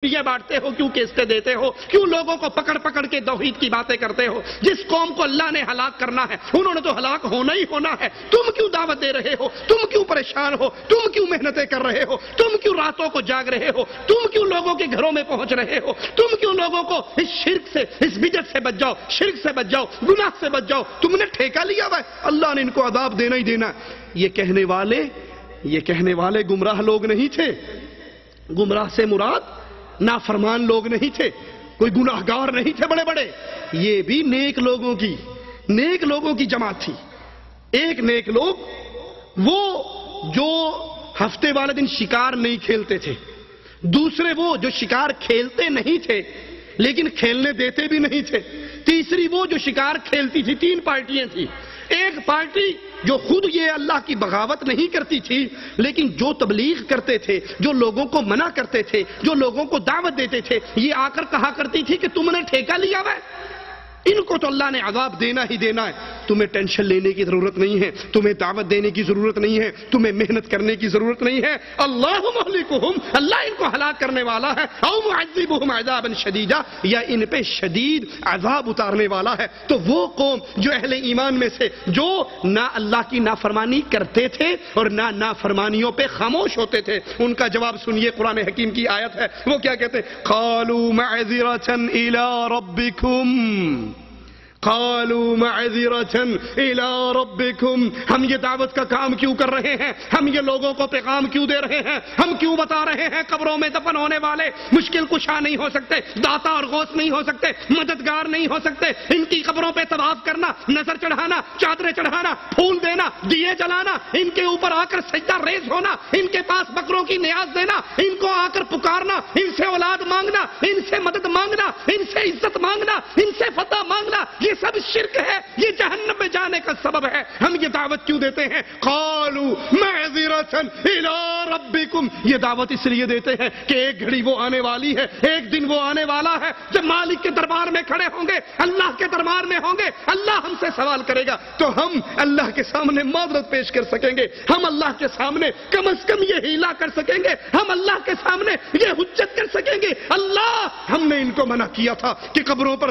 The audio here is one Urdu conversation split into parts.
سیڈیاں بانٹتے ہو، کیوں کیسٹیں دیتے ہو، کیوں لوگوں کو پکڑ پکڑ کے توحید کی باتیں کرتے ہو؟ جس قوم کو اللہ نے ہلاک کرنا ہے انہوں نے تو ہلاک ہونا ہی ہونا ہے، تم کیوں دعوت دے رہے ہو؟ تم کیوں پریشان ہو؟ تم کیوں محنتیں کر رہے ہو؟ تم کیوں راتوں کو جاگ رہے ہو؟ تم کیوں لوگوں کے گھروں میں پہنچ رہے ہو؟ تم کیوں لوگوں کو اس شرک سے، اس بدعت سے بچ جاؤ، شرک سے بچ جاؤ، گناہ سے بچ جاؤ، تم نے ٹھیکہ لیا ہوا ہے، اللہ نے ان کو عذاب دینا ہی دینا ہے۔ یہ کہنے والے گمراہ لوگ نہیں تھے۔ گمراہ سے مراد نافرمان لوگ نہیں تھے، کوئی گناہگار نہیں تھے بڑے بڑے، یہ بھی نیک لوگوں کی جماعت تھی۔ ایک نیک لوگ وہ جو ہفتے والے دن شکار نہیں کھیلتے تھے، دوسرے وہ جو شکار کھیلتے نہیں تھے لیکن کھیلنے دیتے بھی نہیں تھے، تیسری وہ جو شکار کھیلتی تھی۔ تین پارٹیاں تھیں۔ ایک پارٹی جو خود یہ اللہ کی بغاوت نہیں کرتی تھی لیکن جو تبلیغ کرتے تھے، جو لوگوں کو منع کرتے تھے، جو لوگوں کو دعوت دیتے تھے، یہ آ کر کہا کرتی تھی کہ تم نے ٹھیکہ لیا ہوا ہے، ان کو تو اللہ نے عذاب دینا ہی دینا ہے، تمہیں ٹینشن لینے کی ضرورت نہیں ہے، تمہیں دعوت دینے کی ضرورت نہیں ہے، تمہیں محنت کرنے کی ضرورت نہیں ہے، اللہ مہلکہم، اللہ ان کو ہلاک کرنے والا ہے، او معذبہم عذابا شدیدا، یا ان پہ شدید عذاب اتارنے والا ہے۔ تو وہ قوم جو اہل ایمان میں سے جو نہ اللہ کی نافرمانی کرتے تھے اور نہ نافرمانیوں پہ خاموش ہوتے تھے، ان کا جواب سنیے، قرآن حکیم کی آیت ہے، وہ کیا کہتے ہیں؟ قالوا معذرة الى ربکم، قالوا معذرة الى ربکم، ہم یہ دعوت کا کام کیوں کر رہے ہیں؟ ہم یہ لوگوں کو پیغام کیوں دے رہے ہیں؟ ہم کیوں بتا رہے ہیں قبروں میں دفن ہونے والے مشکل کشا نہیں ہو سکتے، داتا اور غوث نہیں ہو سکتے، مددگار نہیں ہو سکتے؟ ان کی قبروں پہ طواف کرنا، نظر چڑھانا، چادریں چڑھانا، پھول دینا، دیے جلانا، ان کے اوپر آ کر سجدہ ریز ہونا، ان کے پاس بکروں کی نیاز دینا، ان کو آ کر پکارنا، ان سے اولاد مانگنا، ان سے مدد مانگنا، ان سے عزت مانگنا، ان سے فتح مانگنا، یہ سب شرک ہے، یہ جہنم میں جانے کا سبب ہے۔ ہم یہ دعوت کیوں دیتے ہیں؟ قالوا معذرة الى ربکم، یہ دعوت اس لیے دیتے ہیں کہ ایک گھڑی وہ آنے والی ہے، ایک دن وہ آنے والا ہے جب مالک کے دربار میں کھڑے ہوں گے، اللہ کے دربار میں ہوں گے، اللہ ہم سے سوال کرے گا تو ہم اللہ کے سامنے معذرت پیش کر سکیں گے، ہم اللہ کے سامنے کم از کم یہ ہیلا کر سکیں گے، ہم اللہ کے سامنے یہ حجت کر سکیں گے، اللہ ہم نے ان کو منع کیا تھا کہ قبروں پر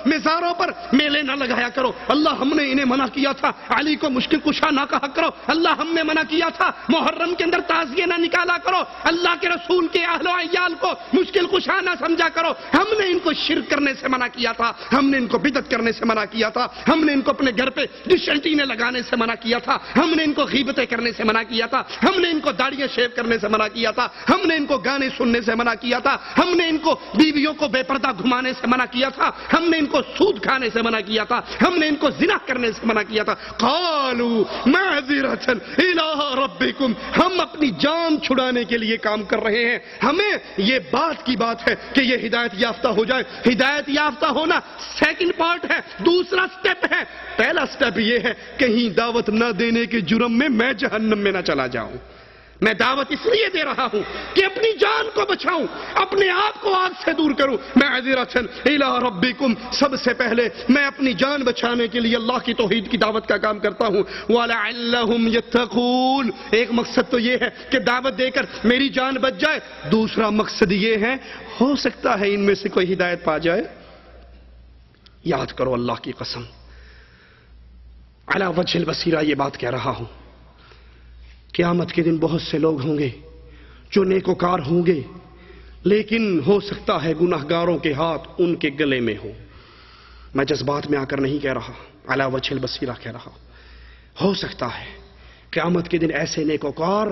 مزاروں پر میلے نہ لگایا کرو، اللہ ہم نے انہیں منع کیا تھا علی کو مشکل کشا نہ کہا کرو، اللہ ہم نے منع کیا تھا محرم کے اندر تعزیے نہ نکالا کرو، اللہ کے رسول کے اہل و عیال کو مشکل کشا نہ سمجھا کرو، ہم نے ان کو شرک کرنے سے منع کیا تھا، ہم نے ان کو بدعت کرنے سے منع کیا تھا، ہم نے ان کو اپنے گھر پہ ڈش اینٹینے لگانے سے منع کیا تھا، ہم نے ان کو غیبتیں کرنے سے منع کیا تھا، ہم نے ان کو داڑیاں شیو کرنے سے منع کیا تھا، ہم نے ان کو گانے سننے سے منع کیا تھا، ہم نے ان کو بیویوں کو بے پردہ گھمانے سے منع کیا تھا، ہم نے ان کو سود کھانے سے منع کیا تھا، ہم نے ان کو زنا کرنے سے منع کیا تھا۔ قالوا معذرة الى ربکم، ہم اپنی جان چھڑانے کے لیے کام کر رہے ہیں، ہمیں یہ بات ہے کہ یہ ہدایت یافتہ ہو جائے۔ ہدایت یافتہ ہونا سیکنڈ پارٹ ہے، دوسرا سٹیپ ہے۔ پہلا سٹیپ یہ ہے کہیں دعوت نہ دینے کے جرم میں جہنم میں نہ چلا جاؤں۔ میں دعوت اس لیے دے رہا ہوں کہ اپنی جان کو بچاؤں، اپنے آپ کو آگ سے دور کروں۔ معذرة الى ربکم، سب سے پہلے میں اپنی جان بچانے کے لیے اللہ کی توحید کی دعوت کا کام کرتا ہوں۔ وَلَعَلَّهُمْ يَتَّقُونَ، ایک مقصد تو یہ ہے کہ دعوت دے کر میری جان بچ جائے، دوسرا مقصد یہ ہے ہو سکتا ہے ان میں سے کوئی ہدایت پا جائے۔ یاد کرو اللہ کی قسم، علی وجہ البصیرہ یہ بات کہہ رہا ہوں، قیامت کے دن بہت سے لوگ ہوں گے جو نیکوکار ہوں گے لیکن ہو سکتا ہے گناہگاروں کے ہاتھ ان کے گلے میں ہو۔ میں جذبات میں آ کر نہیں کہہ رہا، علی وجہ البصیرہ کہہ رہا۔ ہو سکتا ہے قیامت کے دن ایسے نیکوکار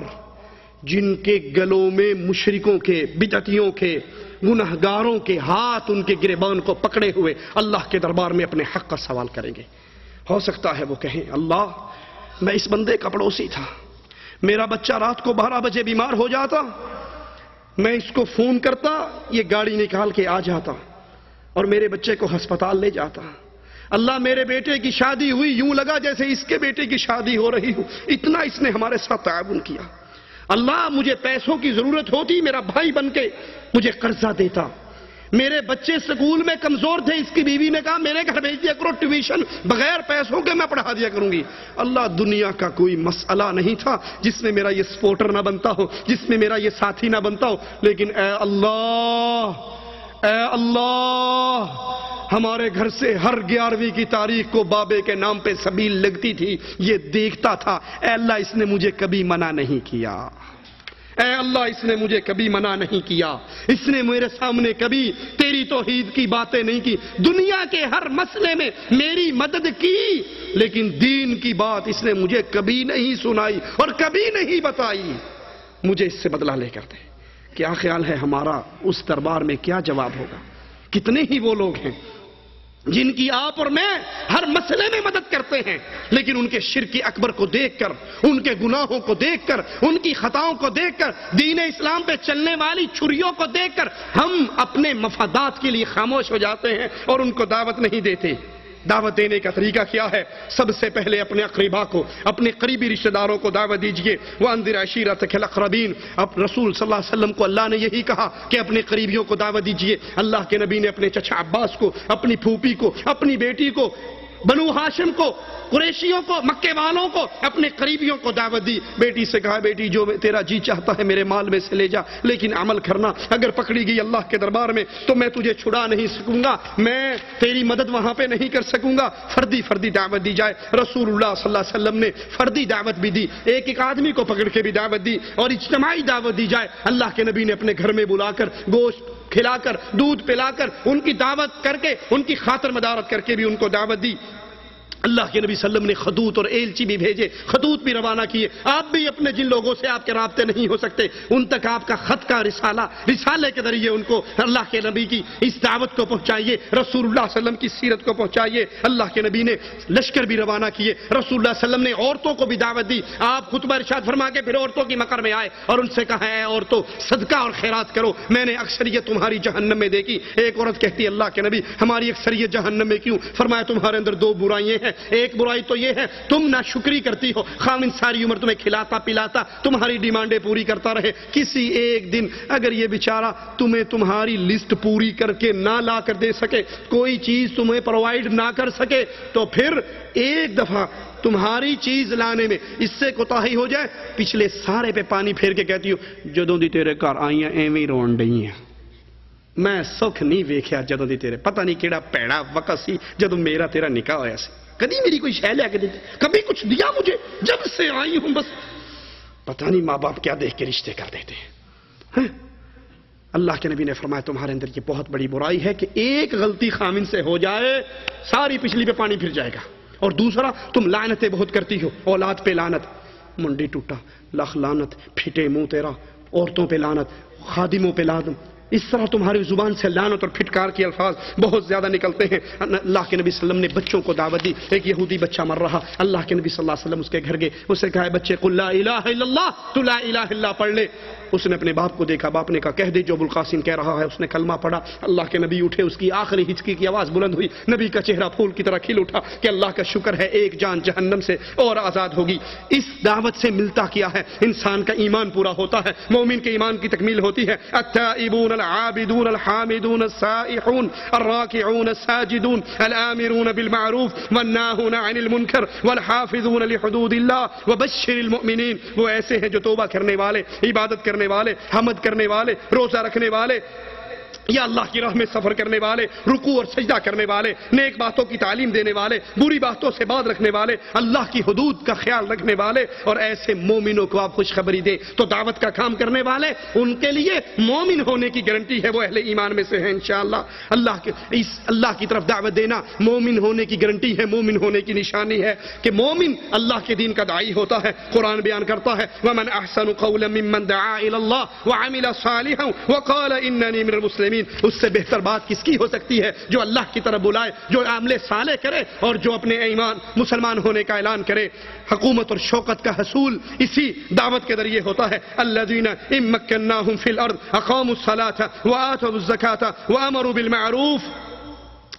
جن کے گلوں میں مشرکوں کے، بدعتیوں کے، گناہگاروں کے ہاتھ ان کے گریبان کو پکڑے ہوئے اللہ کے دربار میں اپنے حق کا سوال کریں گے۔ ہو سکتا ہے وہ کہیں اللہ میں اس بندے کا پڑوسی تھا، میرا بچہ رات کو 12 بجے بیمار ہو جاتا، میں اس کو فون کرتا، یہ گاڑی نکال کے آ جاتا اور میرے بچے کو ہسپتال لے جاتا۔ اللہ میرے بیٹے کی شادی ہوئی، یوں لگا جیسے اس کے بیٹے کی شادی ہو رہی ہو، اتنا اس نے ہمارے ساتھ تعاون کیا۔ اللہ مجھے پیسوں کی ضرورت ہوتی، میرا بھائی بن کے مجھے قرضہ دیتا، میرے بچے سکول میں کمزور تھے، اس کی بیوی نے کہا میرے گھر بھیج دیا کرو ٹیوشن، بغیر پیسوں کے میں پڑھا دیا کروں گی۔ اللہ، دنیا کا کوئی مسئلہ نہیں تھا جس میں میرا یہ سپورٹر نہ بنتا ہو، جس میں میرا یہ ساتھی نہ بنتا ہو، لیکن اے اللہ، ہمارے گھر سے ہر 11ویں کی تاریخ کو بابے کے نام پہ سبیل لگتی تھی، یہ دیکھتا تھا۔ اے اللہ، اس نے مجھے کبھی منع نہیں کیا، اے اللہ اس نے مجھے کبھی منع نہیں کیا، اس نے میرے سامنے کبھی تیری توحید کی باتیں نہیں کی، دنیا کے ہر مسئلے میں میری مدد کی، لیکن دین کی بات اس نے مجھے کبھی نہیں سنائی اور کبھی نہیں بتائی۔ مجھے اس سے بدلہ لے کر دے۔ کیا خیال ہے ہمارا اس دربار میں کیا جواب ہوگا؟ کتنے ہی وہ لوگ ہیں جن کی آپ اور میں ہر مسئلے میں مدد کرتے ہیں، لیکن ان کے شرک اکبر کو دیکھ کر، ان کے گناہوں کو دیکھ کر، ان کی خطاؤں کو دیکھ کر، دین اسلام پہ چلنے والی چھریوں کو دیکھ کر ہم اپنے مفادات کے لیے خاموش ہو جاتے ہیں اور ان کو دعوت نہیں دیتے۔ دعوت دینے کا طریقہ کیا ہے؟ سب سے پہلے اپنے اقربا کو، اپنے قریبی رشتہ داروں کو دعوت دیجئے۔ وَأَنذِرْ عَشِيرَتَكَ الْأَقْرَبِينَ۔ اب رسول صلی اللہ علیہ وسلم کو اللہ نے یہی کہا کہ اپنے قریبیوں کو دعوت دیجئے۔ اللہ کے نبی نے اپنے چچا عباس کو، اپنی پھوپھی کو، اپنی بیٹی کو، بنو ہاشم کو، قریشیوں کو، مکے والوں کو، اپنے قریبیوں کو دعوت دی۔ بیٹی سے کہا بیٹی جو تیرا جی چاہتا ہے میرے مال میں سے لے جا، لیکن عمل کرنا، اگر پکڑی گئی اللہ کے دربار میں تو میں تجھے چھڑا نہیں سکوں گا، میں تیری مدد وہاں پہ نہیں کر سکوں گا۔ فردی دعوت دی جائے۔ رسول اللہ صلی اللہ علیہ وسلم نے فردی دعوت بھی دی، ایک آدمی کو پکڑ کے بھی دعوت دی، اور اجتماعی دعوت دی جائے۔ اللہ کے نبی نے اپنے گھر میں بلا کر گوشت کھلا کر، دودھ پلا کر، ان کی دعوت کر کے، ان کی خاطر مدارت کر کے بھی ان کو دعوت دی۔ اللہ کے نبی صلی اللہ علیہ وسلم نے خطوط اور ایلچی بھی بھیجے، خطوط بھی روانہ کیے۔ آپ بھی اپنے جن لوگوں سے آپ کے رابطے نہیں ہو سکتے ان تک آپ کا خط کا رسالے کے ذریعے ان کو اللہ کے نبی کی اس دعوت کو پہنچائیے، رسول اللہ صلی اللہ علیہ وسلم کی سیرت کو پہنچائیے۔ اللہ کے نبی نے لشکر بھی روانہ کیے، رسول اللہ صلی اللہ علیہ وسلم نے عورتوں کو بھی دعوت دی۔ آپ خطبہ ارشاد فرما کے پھر عورتوں کی مقر میں آئے اور ان سے کہا ہے عورتوں صدقہ اور خیرات کرو، میں نے اکثریت تمہاری جہنم میں دیکھی۔ ایک عورت کہتی ہے اللہ کے نبی ہماری اکثریت جہنم میں کیوں؟ فرمایا تمہارے اندر 2 برائیاں ہیں، ایک برائی تو یہ ہے تم ناشکری کرتی ہو، خاوند ساری عمر تمہیں کھلاتا پلاتا تمہاری ڈیمانڈیں پوری کرتا رہے، کسی ایک دن اگر یہ بیچارہ تمہیں تمہاری لسٹ پوری کر کے نہ لا کر دے سکے، کوئی چیز تمہیں پرووائیڈ نہ کر سکے، تو پھر ایک دفعہ تمہاری چیز لانے میں اس سے کوتاہی ہو جائے، پچھلے سارے پہ پانی پھیر کے کہتی ہو جدوں دی تیرے گھر آئیاں ایویں رون ڈئی ہیں، میں سکھ نہیں ویکھیا جدوں دی تیرے، پتہ نہیں کیڑا پیڑا وقت سی جدوں میرا تیرا نکاح ہویا سی، کبھی میری کوئی شے لے کے دیتی، کبھی کچھ دیا مجھے، جب سے آئی ہوں بس پتہ نہیں ماں باپ کیا دیکھ کے رشتے کر دیتے ہیں۔ اللہ کے نبی نے فرمایا تمہارے اندر یہ بہت بڑی برائی ہے کہ ایک غلطی خامن سے ہو جائے ساری پچھلی پہ پانی پھر جائے گا، اور دوسرا تم لعنتیں بہت کرتی ہو، اولاد پہ لعنت، منڈی ٹوٹا، لکھ لعنت، پھٹے منہ تیرا، عورتوں پہ لعنت، خادموں پہ لعنت، اس طرح تمہاری زبان سے لعنت اور پھٹکار کے الفاظ بہت زیادہ نکلتے ہیں۔ اللہ کے نبی صلی اللہ علیہ وسلم نے بچوں کو دعوت دی، ایک یہودی بچہ مر رہا، اللہ کے نبی صلی اللہ علیہ وسلم اس کے گھر گئے، اسے کہا بچے قل لا الہ الا اللہ، تو لا الہ الا اللہ پڑھ لے۔ اس نے اپنے باپ کو دیکھا، باپ نے کہا کہہ دے جو ابو القاسم کہہ رہا ہے، اس نے کلمہ پڑھا، اللہ کے نبی اٹھے، اس کی آخری ہچکی کی آواز بلند ہوئی، نبی کا چہرہ پھول کی طرح کھل اٹھا کہ اللہ کا شکر ہے ایک جان جہنم سے اور آزاد ہوگی۔ اس دعوت سے ملتا کیا ہے؟ انسان کا ایمان پورا ہوتا ہے، مومن کے ایمان کی تکمیل ہوتی ہے۔ التائبون العابدون الحامدون السائحون الراکعون الساجدون الآمرون بالمعروف والناہون عن المنکر والحافظون لحدود اللہ وبشر المؤمنین، وہ ایسے ہیں جو توبہ کرنے والے، عبادت کرنے والے، حمد کرنے والے، روزہ رکھنے والے، یا اللہ کی راہ میں سفر کرنے والے، رکوع اور سجدہ کرنے والے، نیک باتوں کی تعلیم دینے والے، بری باتوں سے باز رکھنے والے، اللہ کی حدود کا خیال رکھنے والے، اور ایسے مومنوں کو آپ خوشخبری دیں۔ تو دعوت کا کام کرنے والے ان کے لیے مومن ہونے کی گارنٹی ہے، وہ اہل ایمان میں سے ہیں انشاءاللہ۔ اللہ کی طرف دعوت دینا مومن ہونے کی گارنٹی ہے، مومن ہونے کی نشانی ہے کہ مومن اللہ کے دین کا داعی ہوتا ہے۔ قرآن بیان کرتا ہے وَمَنْ أَحْسَنُ قَوْلًا مِّمَّنْ دَعَا إِلَى اللَّهِ وَعَمِلَ صَالِحًا وَقَالَ إِنَّنِي مِنَ الْمُسْلِمِينَ۔ اس سے بہتر بات کس کی ہو سکتی ہے؟ جو اللہ کی طرف بلائے، جو عمل صالح کرے اور جو اپنے ایمان مسلمان ہونے کا اعلان کرے۔ حکومت اور شوکت کا حصول اسی دعوت کے ذریعے ہوتا ہے۔ الذین ان مکناہم فی الارض اقاموا الصلاۃ وآتوا الزکاۃ وامروا بالمعروف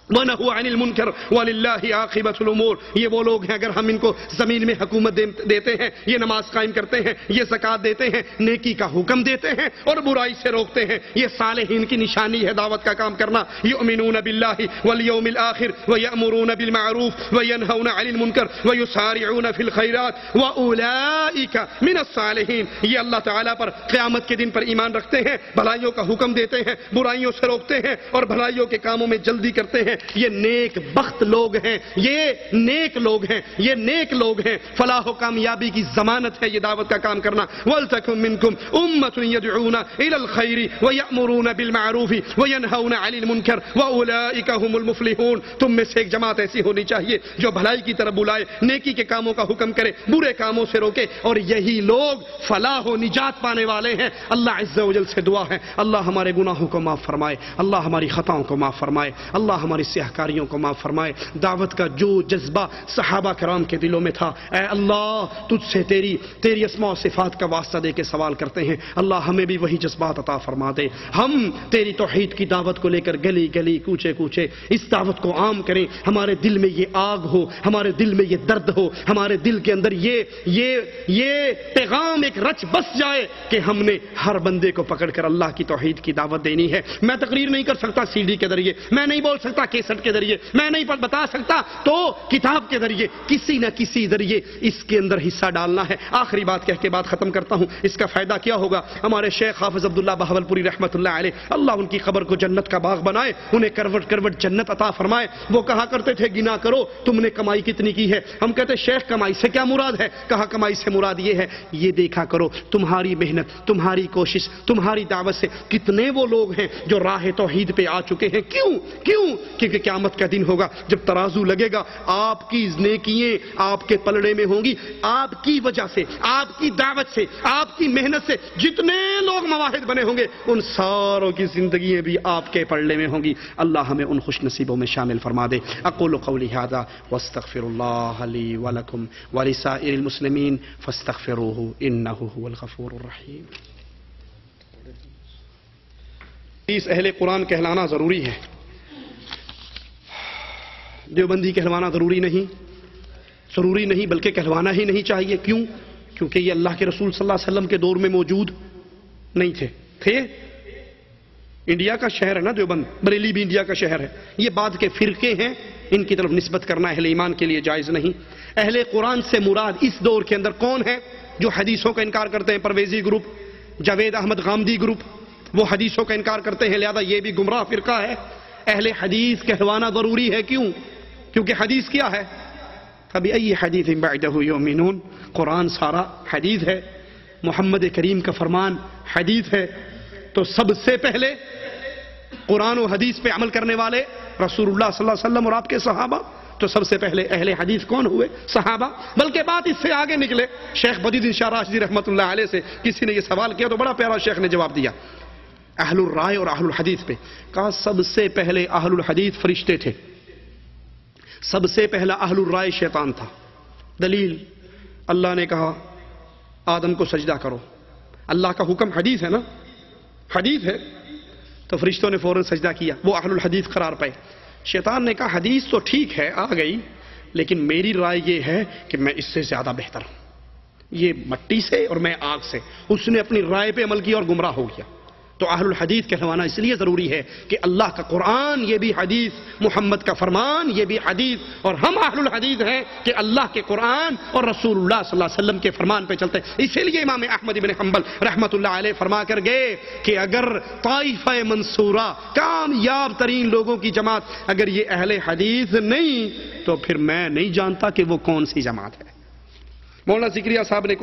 وَنَهُوا عَنِ الْمُنْكَرِ وَلِلَّهِ عَاقِبَةُ الْأُمُورِ. یہ وہ لوگ ہیں اگر ہم ان کو زمین میں حکومت دیتے ہیں، یہ نماز قائم کرتے ہیں، یہ زکوٰۃ دیتے ہیں، نیکی کا حکم دیتے ہیں اور برائی سے روکتے ہیں. یہ صالحین کی نشانی ہے دعوت کا کام کرنا. یؤمنون باللہ والیوم الآخر ویأمرون بالمعروف وینہون عن المنکر ویسارعون فی الخیرات واولئک من الصالحین. یہ اللہ تعالیٰ پر قیامت کے دن پر ایمان رکھتے ہیں، بھلائیوں کا حکم دیتے ہیں، برائیوں سے روکتے ہیں اور بھلائیوں کے کاموں میں جلدی کرتے ہیں. یہ نیک بخت لوگ ہیں، یہ نیک لوگ ہیں، یہ نیک لوگ ہیں. فلاح و کامیابی کی ضمانت ہے یہ دعوت کا کام کرنا. وَلْتَكُن مِّنكُمْ أُمَّةٌ يَدْعُونَ إِلَى الْخَيْرِ وَيَأْمُرُونَ بِالْمَعْرُوفِ وَيَنْهَوْنَ عَنِ الْمُنكَرِ وَأُولَئِكَ هُمُ الْمُفْلِحُونَ. تم میں سے ایک جماعت ایسی ہونی چاہیے جو بھلائی کی طرف بلائے، نیکی کے کاموں کا حکم کرے، برے کاموں سے روکے، اور یہی لوگ فلاح و نجات پانے والے ہیں. اللہ عز و جل سے دعا ہے اللہ ہمارے گناہوں کو معاف فرمائے، اللہ ہماری خطاؤں کو معاف فرمائے، اللہ ہماری سیاہکاریوں کو معاف فرمائے. دعوت کا جو جذبہ صحابہ کرام کے دلوں میں تھا، اے اللہ تجھ سے تیری اسماء و صفات کا واسطہ دے کے سوال کرتے ہیں، اللہ ہمیں بھی وہی جذبات عطا فرما دے. ہم تیری توحید کی دعوت کو لے کر گلی گلی کوچے کوچے اس دعوت کو عام کریں. ہمارے دل میں یہ آگ ہو، ہمارے دل میں یہ درد ہو، ہمارے دل کے اندر یہ پیغام ایک رچ بس جائے کہ ہم نے ہر بندے کو پکڑ کر اللہ کی توحید کی دعوت دینی ہے. میں تقریر نہیں کر سکتا سی ڈی کے ذریعے، میں نہیں بول سکتا کیسٹ کے ذریعے، میں نہیں بتا سکتا تو کتاب کے ذریعے، کسی نہ کسی ذریعے اس کے اندر حصہ ڈالنا ہے. آخری بات کہہ کے بات ختم کرتا ہوں. اس کا فائدہ کیا ہوگا؟ ہمارے شیخ حافظ عبداللہ بہاولپوری رحمۃ اللہ علیہ، اللہ ان کی قبر کو جنت کا باغ بنائے، انہیں کروٹ کروٹ جنت عطا فرمائے. وہ کہا کرتے تھے گنا کرو تم نے کمائی کتنی کی ہے. ہم کہتے شیخ کمائی سے کیا مراد ہے؟ کہا کمائی سے مراد یہ ہے یہ دیکھا کرو تمہاری محنت، تمہاری کوشش، تمہاری دعوت سے کتنے وہ لوگ ہیں جو راہ توحید پہ آ چکے ہیں. کیوں؟ کیونکہ قیامت کا دن ہوگا جب ترازو لگے گا، آپ کی نیکیاں آپ کے پلڑے میں ہوں گی. آپ کی وجہ سے، آپ کی دعوت سے، آپ کی محنت سے جتنے لوگ مواحد بنے ہوں گے ان ساروں کی زندگیاں بھی آپ کے پلڑے میں ہوں گی. اللہ ہمیں ان خوش نصیبوں میں شامل فرما دے. اقول قولی ھذا واستغفر اللہ لی ولکم ولسائر المسلمین فاستغفروہ انہ ھو الغفور الرحیم. اس اہل قرآن کہلانا ضروری ہے، دیوبندی کہلوانا ضروری نہیں بلکہ کہلوانا ہی نہیں چاہیے. کیوں؟ کیونکہ یہ اللہ کے رسول صلی اللہ علیہ وسلم کے دور میں موجود نہیں تھے. انڈیا کا شہر ہے نا دیوبند، بریلی بھی انڈیا کا شہر ہے. یہ بعد کے فرقے ہیں، ان کی طرف نسبت کرنا اہل ایمان کے لیے جائز نہیں. اہل قرآن سے مراد اس دور کے اندر کون ہے؟ جو حدیثوں کا انکار کرتے ہیں، پرویزی گروپ، جاوید احمد غامدی گروپ، وہ حدیثوں کا انکار کرتے ہیں، لہذا یہ بھی گمراہ فرقہ ہے. اہل حدیث کہلوانا ضروری ہے. کیوں؟ کیونکہ حدیث کیا ہے؟ فبأي حدیث بعدہ یؤمنون. قرآن سارا حدیث ہے، محمد کریم کا فرمان حدیث ہے. تو سب سے پہلے قرآن و حدیث پہ عمل کرنے والے رسول اللہ صلی اللہ علیہ وسلم اور آپ کے صحابہ. تو سب سے پہلے اہل حدیث کون ہوئے؟ صحابہ. بلکہ بات اس سے آگے نکلے. شیخ بدیع شاہ راشدی رحمۃ اللہ علیہ سے کسی نے یہ سوال کیا تو بڑا پیارا شیخ نے جواب دیا اہل الرائے اور اہل الحدیث پہ. کہا سب سے پہلے اہل الحدیث فرشتے تھے، سب سے پہلا اہل الرائے شیطان تھا. دلیل اللہ نے کہا آدم کو سجدہ کرو، اللہ کا حکم حدیث ہے نا، حدیث ہے. تو فرشتوں نے فوراً سجدہ کیا، وہ اہل الحدیث قرار پائے. شیطان نے کہا حدیث تو ٹھیک ہے آ گئی، لیکن میری رائے یہ ہے کہ میں اس سے زیادہ بہتر ہوں، یہ مٹی سے اور میں آگ سے. اس نے اپنی رائے پہ عمل کیا اور گمراہ ہو گیا. تو اہل الحدیث کہلوانا اس لیے ضروری ہے کہ اللہ کا قرآن یہ بھی حدیث، محمد کا فرمان یہ بھی حدیث، اور ہم اہل الحدیث ہیں کہ اللہ کے قرآن اور رسول اللہ صلی اللہ علیہ وسلم کے فرمان پہ چلتے ہیں. اسی لیے امام احمد بن حنبل رحمۃ اللہ علیہ فرما کر گئے کہ اگر طائفہ منصورہ، کامیاب ترین لوگوں کی جماعت، اگر یہ اہل حدیث نہیں تو پھر میں نہیں جانتا کہ وہ کون سی جماعت ہے. مولانا ذکریہ صاحب نے